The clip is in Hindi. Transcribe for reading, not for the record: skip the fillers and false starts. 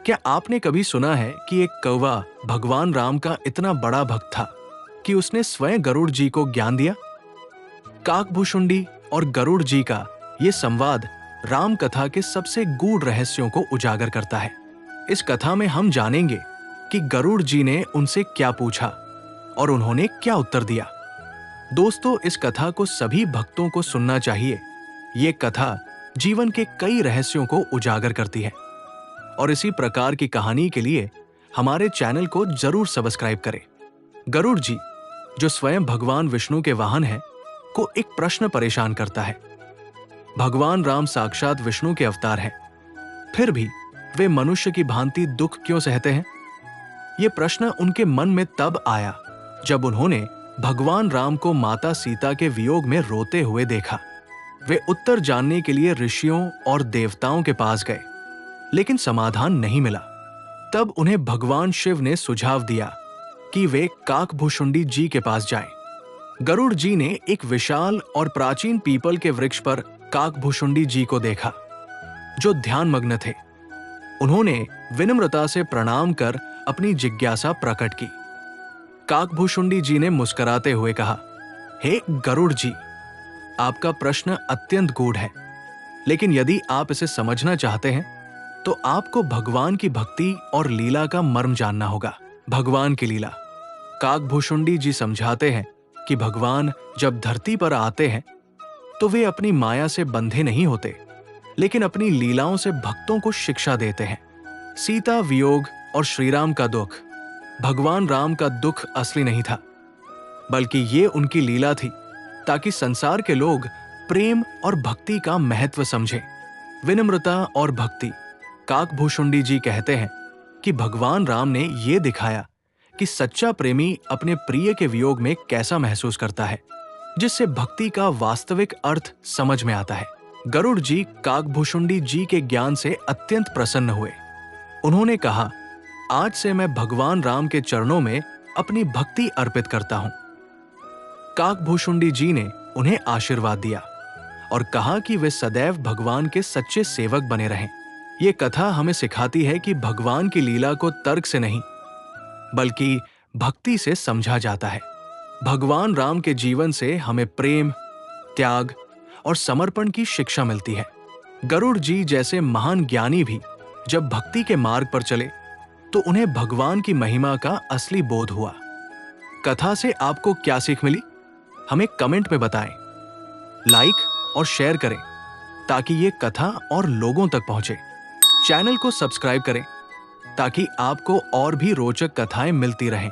क्या आपने कभी सुना है कि एक कौवा भगवान राम का इतना बड़ा भक्त था कि उसने स्वयं गरुड़ जी को ज्ञान दिया? काकभूषुंडी और गरुड़ जी का ये संवाद राम कथा के सबसे गूढ़ रहस्यों को उजागर करता है। इस कथा में हम जानेंगे कि गरुड़ जी ने उनसे क्या पूछा और उन्होंने क्या उत्तर दिया। दोस्तों, इस कथा को सभी भक्तों को सुनना चाहिए। ये कथा जीवन के कई रहस्यों को उजागर करती है और इसी प्रकार की कहानी के लिए हमारे चैनल को जरूर सब्सक्राइब करें। गरुड़ जी, जो स्वयं भगवान विष्णु के वाहन हैं, को एक प्रश्न परेशान करता है। भगवान राम साक्षात विष्णु के अवतार हैं, फिर भी वे मनुष्य की भांति दुख क्यों सहते हैं? ये प्रश्न उनके मन में तब आया जब उन्होंने भगवान राम को माता सीता के वियोग में रोते हुए देखा। वे उत्तर जानने के लिए ऋषियों और देवताओं के पास गए, लेकिन समाधान नहीं मिला। तब उन्हें भगवान शिव ने सुझाव दिया कि वे काकभूषुंडी जी के पास जाएं। गरुड़ जी ने एक विशाल और प्राचीन पीपल के वृक्ष पर काकभूषुंडी जी को देखा, जो ध्यानमग्न थे। उन्होंने विनम्रता से प्रणाम कर अपनी जिज्ञासा प्रकट की। काकभूषुंडी जी ने मुस्कुराते हुए कहा, हे गरुड़ जी, आपका प्रश्न अत्यंत गूढ़ है, लेकिन यदि आप इसे समझना चाहते हैं तो आपको भगवान की भक्ति और लीला का मर्म जानना होगा। भगवान की लीला। काकभूषुंडी जी समझाते हैं कि भगवान जब धरती पर आते हैं तो वे अपनी माया से बंधे नहीं होते, लेकिन अपनी लीलाओं से भक्तों को शिक्षा देते हैं। सीता वियोग और श्रीराम का दुख, भगवान राम का दुख असली नहीं था, बल्कि ये उनकी लीला थी ताकि संसार के लोग प्रेम और भक्ति का महत्व समझें। विनम्रता और भक्ति। काकभूषुंडी जी कहते हैं कि भगवान राम ने ये दिखाया कि सच्चा प्रेमी अपने प्रिय के वियोग में कैसा महसूस करता है, जिससे भक्ति का वास्तविक अर्थ समझ में आता है। गरुड़ जी काकभूषुंडी जी के ज्ञान से अत्यंत प्रसन्न हुए। उन्होंने कहा, आज से मैं भगवान राम के चरणों में अपनी भक्ति अर्पित करता हूं। काकभूषुंडी जी ने उन्हें आशीर्वाद दिया और कहा कि वे सदैव भगवान के सच्चे सेवक बने रहें। ये कथा हमें सिखाती है कि भगवान की लीला को तर्क से नहीं, बल्कि भक्ति से समझा जाता है। भगवान राम के जीवन से हमें प्रेम, त्याग और समर्पण की शिक्षा मिलती है। गरुड़ जी जैसे महान ज्ञानी भी जब भक्ति के मार्ग पर चले तो उन्हें भगवान की महिमा का असली बोध हुआ। कथा से आपको क्या सीख मिली? हमें कमेंट में बताएं। लाइक और शेयर करें ताकि ये कथा और लोगों तक पहुंचे। चैनल को सब्सक्राइब करें ताकि आपको और भी रोचक कथाएं मिलती रहें।